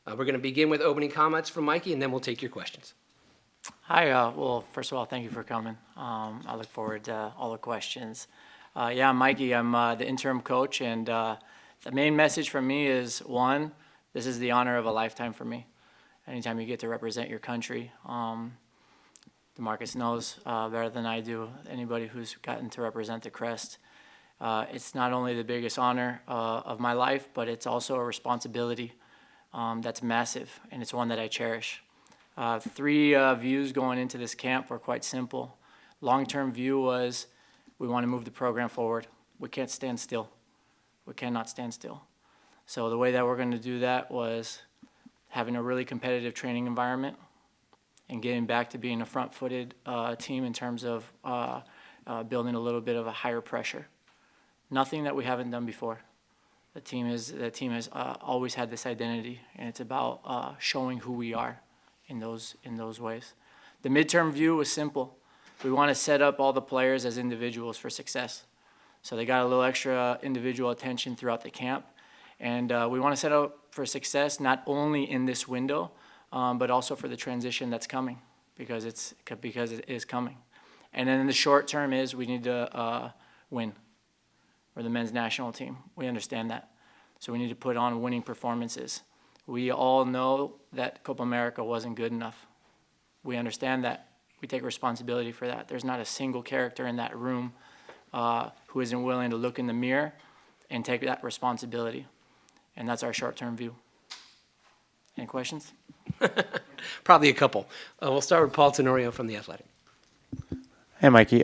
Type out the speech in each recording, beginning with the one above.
We're going to begin with opening comments from Mikey, and then we'll take your questions. Hi, well, first of all, thank you for coming. I look forward to all the questions. Yeah, I'm Mikey. I'm the interim coach, and the main message from me is, one, this is the honor of a lifetime for me. Anytime you get to represent your country, DeMarcus knows better than I do, anybody who's gotten to represent the crest. It's not only the biggest honor of my life, but it's also a responsibility that's massive, and it's one that I cherish. Three views going into this camp were quite simple. Long-term view was we want to move the program forward. We can't stand still. We cannot stand still. So the way that we're going to do that was having a really competitive training environment and getting back to being a front-footed team in terms of building a little bit of a higher pressure. Nothing that we haven't done before. The team has always had this identity, and it's about showing who we are in those ways. The midterm view was simple. We want to set up all the players as individuals for success. So they got a little extra individual attention throughout the camp, and we want to set up for success not only in this window, but also for the transition that's coming, because it is coming. And then in the short term is we need to win. We're the men's national team. We understand that. So we need to put on winning performances. We all know that Copa America wasn't good enough. We understand that. We take responsibility for that. There's not a single character in that room who isn't willing to look in the mirror and take that responsibility. And that's our short-term view. Any questions? Probably a couple. We'll start with Paul Tenorio from The Athletic. Hey, Mikey.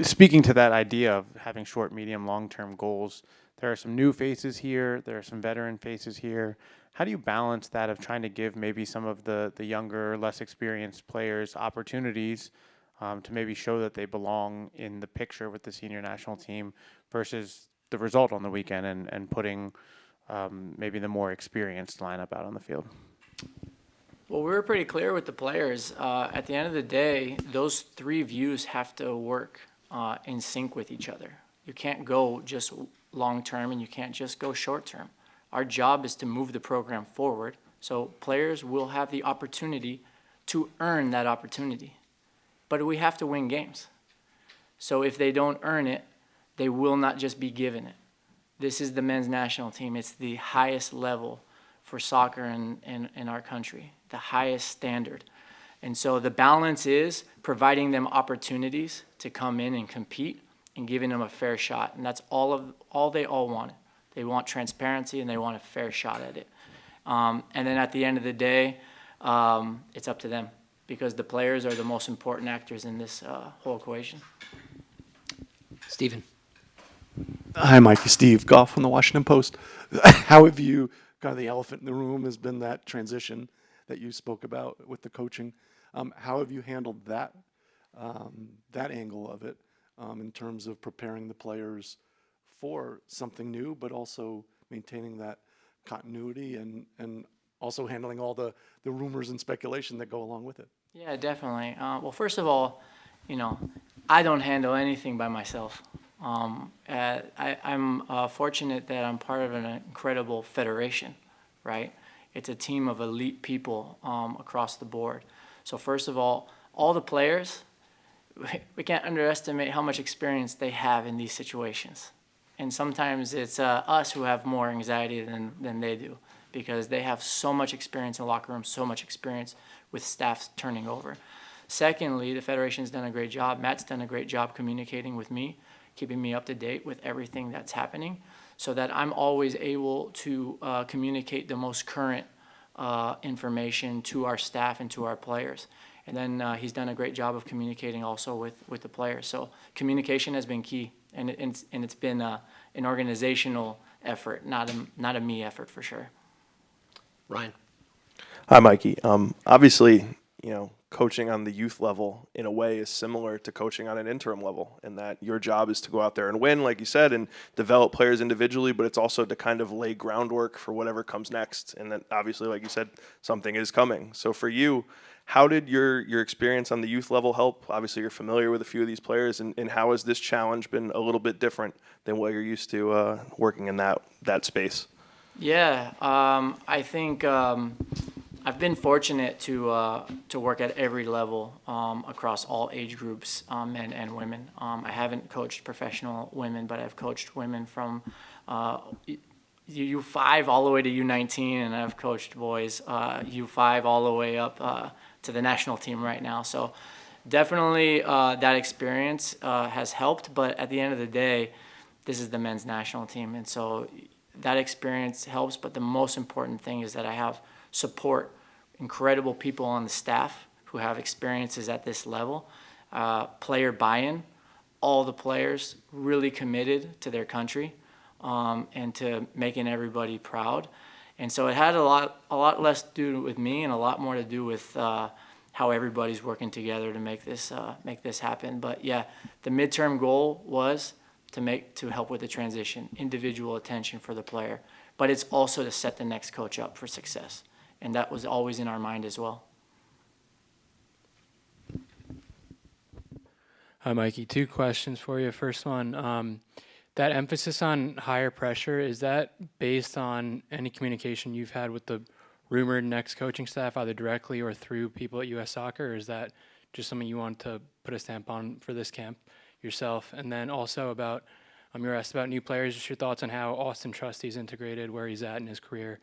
Speaking to that idea of having short, medium, long-term goals, there are some new faces here. There are some veteran faces here. How do you balance that of trying to give maybe some of the younger, less experienced players opportunities to maybe show that they belong in the picture with the senior national team versus the result on the weekend and putting maybe the more experienced lineup out on the field? Well, we were pretty clear with the players. At the end of the day, those three views have to work in sync with each other. You can't go just long-term and you can't just go short-term. Our job is to move the program forward, so players will have the opportunity to earn that opportunity. But we have to win games. So if they don't earn it, they will not just be given it. This is the men's national team. It's the highest level for soccer in our country, the highest standard. And so the balance is providing them opportunities to come in and compete and giving them a fair shot. And that's all they all want. They want transparency and they want a fair shot at it. And then at the end of the day, it's up to them because the players are the most important actors in this whole equation. Stephen. Hi, Mikey. Steve Goff from the Washington Post. How have you, kind of the elephant in the room has been that transition that you spoke about with the coaching. How have you handled that angle of it in terms of preparing the players for something new, but also maintaining that continuity and also handling all the rumors and speculation that go along with it? Yeah, definitely. Well, first of all, I don't handle anything by myself. I'm fortunate that I'm part of an incredible federation, right? It's a team of elite people across the board. So first of all the players, we can't underestimate how much experience they have in these situations. And sometimes it's us who have more anxiety than they do because they have so much experience in the locker room, so much experience with staffs turning over. Secondly, the Federation's done a great job. Matt's done a great job communicating with me, keeping me up to date with everything that's happening so that I'm always able to communicate the most current information to our staff and to our players. And then he's done a great job of communicating also with the players. So communication has been key, and it's been an organizational effort, not a me effort for sure. Ryan. Hi, Mikey. Obviously, coaching on the youth level in a way is similar to coaching on an interim level in that your job is to go out there and win, like you said, and develop players individually, but it's also to kind of lay groundwork for whatever comes next. And then obviously, like you said, something is coming. So for you, how did your experience on the youth level help? Obviously, you're familiar with a few of these players, and how has this challenge been a little bit different than what you're used to working in that space? Yeah, I think I've been fortunate to work at every level across all age groups, men and women. I haven't coached professional women, but I've coached women from U5 all the way to U19, and I've coached boys U5 all the way up to the national team right now. So definitely that experience has helped, but at the end of the day, this is the men's national team, and so that experience helps, but the most important thing is that I have support, incredible people on the staff who have experiences at this level, player buy-in, all the players really committed to their country and to making everybody proud. And so it had a lot less to do with me and a lot more to do with how everybody's working together to make this happen. But yeah, the midterm goal was to help with the transition, individual attention for the player, but it's also to set the next coach up for success. And that was always in our mind as well. Hi, Mikey. Two questions for you. First one, that emphasis on higher pressure, is that based on any communication you've had with the rumored next coaching staff, either directly or through people at US Soccer, or is that just something you want to put a stamp on for this camp yourself? And then also about, you were asked about new players, just your thoughts on how Austin Trusty's integrated, where he's at in his career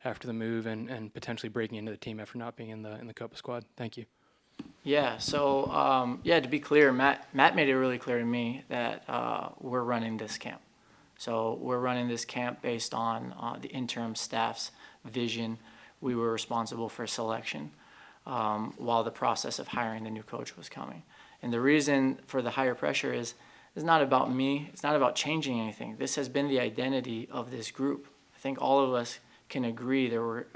after the move, and potentially breaking into the team after not being in the Copa squad. Thank you. Yeah, so to be clear, Matt made it really clear to me that we're running this camp. So we're running this camp based on the interim staff's vision. We were responsible for selection while the process of hiring the new coach was coming. And the reason for the higher pressure is it's not about me. It's not about changing anything. This has been the identity of this group. I think all of us can agree there were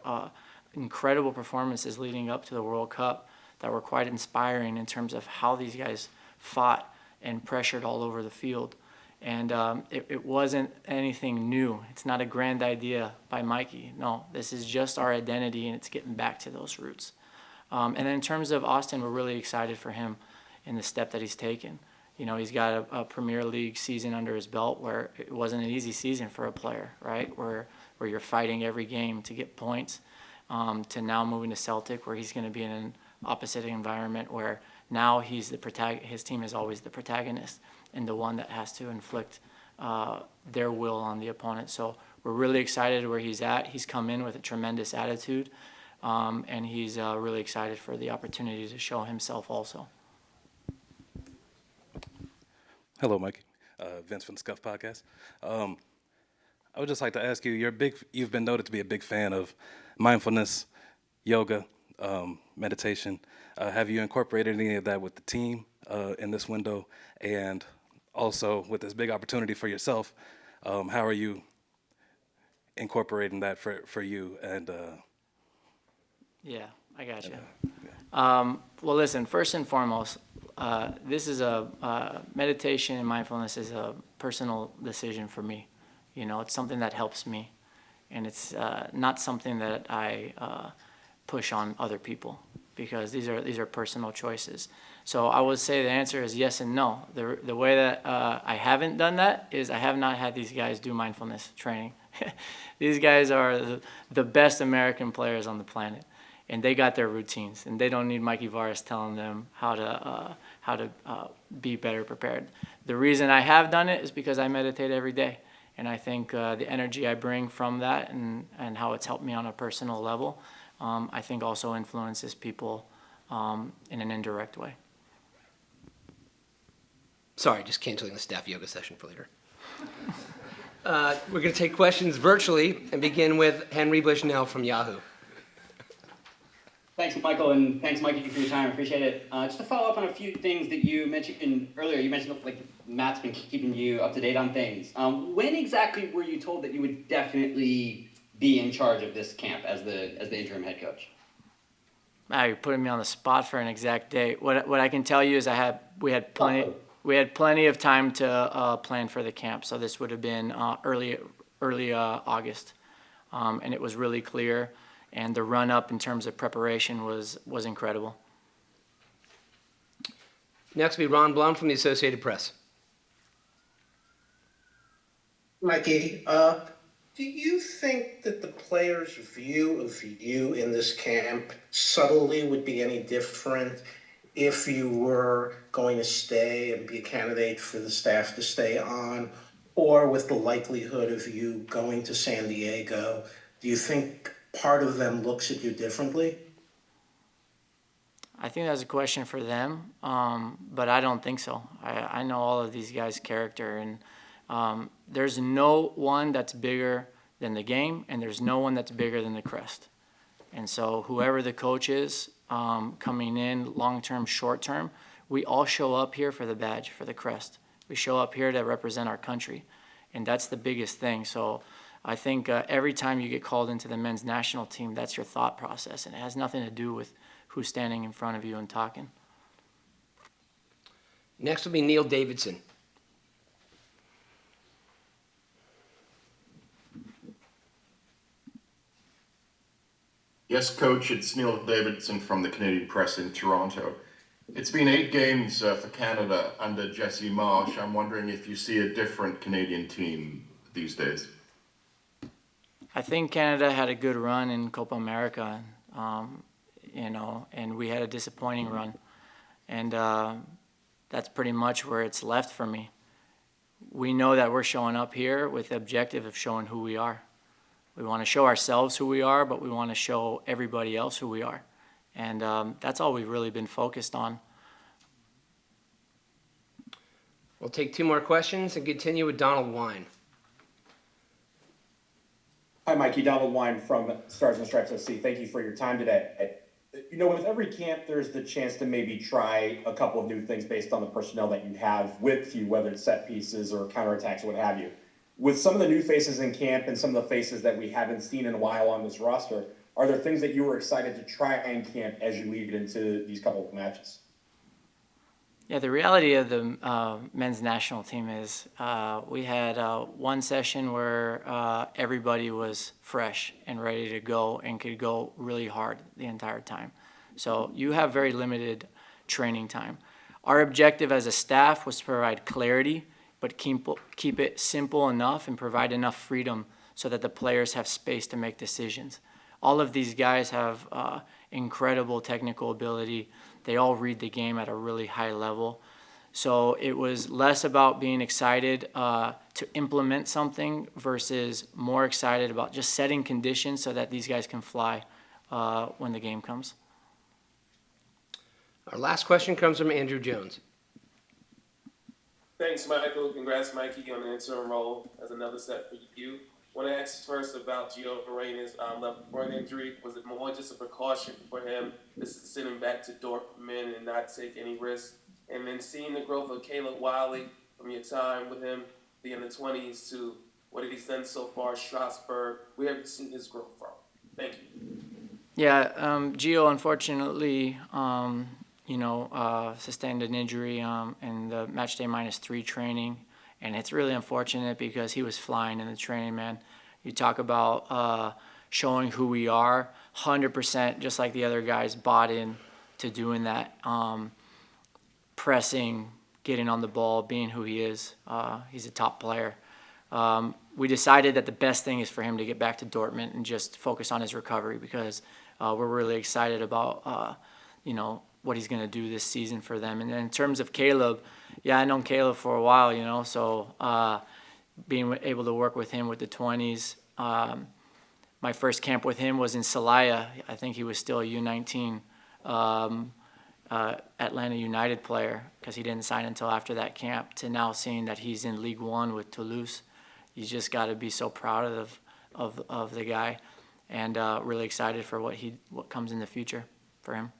incredible performances leading up to the World Cup that were quite inspiring in terms of how these guys fought and pressured all over the field. And it wasn't anything new. It's not a grand idea by Mikey. No, this is just our identity, and it's getting back to those roots. And then in terms of Austin, we're really excited for him in the step that he's taken. You know, he's got a Premier League season under his belt where it wasn't an easy season for a player, right? Where you're fighting every game to get points, to now moving to Celtic, where he's going to be in an opposite environment where now he's his team is always the protagonist and the one that has to inflict their will on the opponent. So we're really excited where he's at. He's come in with a tremendous attitude, and he's really excited for the opportunity to show himself also. Hello, Mike. Vince from the Scuff Podcast. I would just like to ask you, you've been noted to be a big fan of mindfulness, yoga, meditation. Have you incorporated any of that with the team in this window? And also with this big opportunity for yourself, how are you incorporating that for you? And Yeah, I got you. Well, listen, first and foremost, this is meditation and mindfulness is a personal decision for me. You know, it's something that helps me, and it's not something that I push on other people, because these are personal choices. So I would say the answer is yes and no. The way that I haven't done that is I have not had these guys do mindfulness training. These guys are the best American players on the planet, and they got their routines, and they don't need Mikey Varas telling them how to be better prepared. The reason I have done it is because I meditate every day, and I think the energy I bring from that and how it's helped me on a personal level, I think also influences people in an indirect way. Sorry, just canceling the staff yoga session for later. We're going to take questions virtually and begin with Henry Bushnell from Yahoo. Thanks, Michael, and thanks, Mikey, for your time. I appreciate it. Just to follow up on a few things that you mentioned earlier, you mentioned like Matt's been keeping you up to date on things. When exactly were you told that you would definitely be in charge of this camp as the interim head coach? You're putting me on the spot for an exact date. What I can tell you is we had plenty of time to plan for the camp. So this would have been early August, and it was really clear. And the run up in terms of preparation was incredible. Next will be Ron Blum from the Associated Press. Mikey, Do you think that the players' view of you in this camp subtly would be any different if you were going to stay and be a candidate for the staff to stay on, or with the likelihood of you going to San Diego? Do you think part of them looks at you differently? I think that's a question for them, but I don't think so. I know all of these guys' character, and there's no one that's bigger than the game, and there's no one that's bigger than the crest. And so whoever the coach is coming in, long-term, short-term, we all show up here for the badge, for the crest. We show up here to represent our country, and that's the biggest thing. So I think every time you get called into the men's national team, that's your thought process, and it has nothing to do with who's standing in front of you and talking. Next will be Neil Davidson. Yes, Coach, it's Neil Davidson from the Canadian Press in Toronto. It's been 8 games for Canada under Jesse Marsh. I'm wondering if you see a different Canadian team these days. I think Canada had a good run in Copa America, and we had a disappointing run. And that's pretty much where it's left for me. We know that we're showing up here with the objective of showing who we are. We want to show ourselves who we are, but we want to show everybody else who we are. And that's all we've really been focused on. We'll take 2 more questions and continue with Donald Wine. Hi, Mikey. Donald Wine from Stars and Stripes FC. Thank you for your time today. With every camp, there's the chance to maybe try a couple of new things based on the personnel that you have with you, whether it's set pieces or counterattacks or what have you. With some of the new faces in camp and some of the faces that we haven't seen in a while on this roster, are there things that you were excited to try in camp as you lead into these couple of matches? Yeah, the reality of the men's national team is we had one session where everybody was fresh and ready to go and could go really hard the entire time. So you have very limited training time. Our objective as a staff was to provide clarity, but keep it simple enough and provide enough freedom so that the players have space to make decisions. All of these guys have incredible technical ability. They all read the game at a really high level. So it was less about being excited to implement something versus more excited about just setting conditions so that these guys can fly when the game comes. Our last question comes from Andrew Jones. Thanks, Michael. Congrats, Mikey, on the interim role as another step for you. I want to ask first about Gio Reyna's left groin injury. Was it more just a precaution for him to send him back to Dortmund and not take any risks? And then seeing the growth of Caleb Wiley from your time with him, the in the 20s, to what he's done so far at Strasbourg, where have you seen his growth from? Thank you. Yeah, Gio, unfortunately, sustained an injury in the matchday -3 training. And it's really unfortunate because he was flying in the training, man. You talk about showing who we are, 100%, just like the other guys, bought in to doing that. Pressing, getting on the ball, being who he is. He's a top player. We decided that the best thing is for him to get back to Dortmund and just focus on his recovery because we're really excited about, what he's going to do this season for them. And then in terms of Caleb, yeah, I've known Caleb for a while, so being able to work with him with the 20s. My first camp with him was in Celaya. I think he was still a U19 Atlanta United player because he didn't sign until after that camp, to now seeing that he's in League One with Toulouse. You just got to be so proud of the guy and really excited for what comes in the future for him.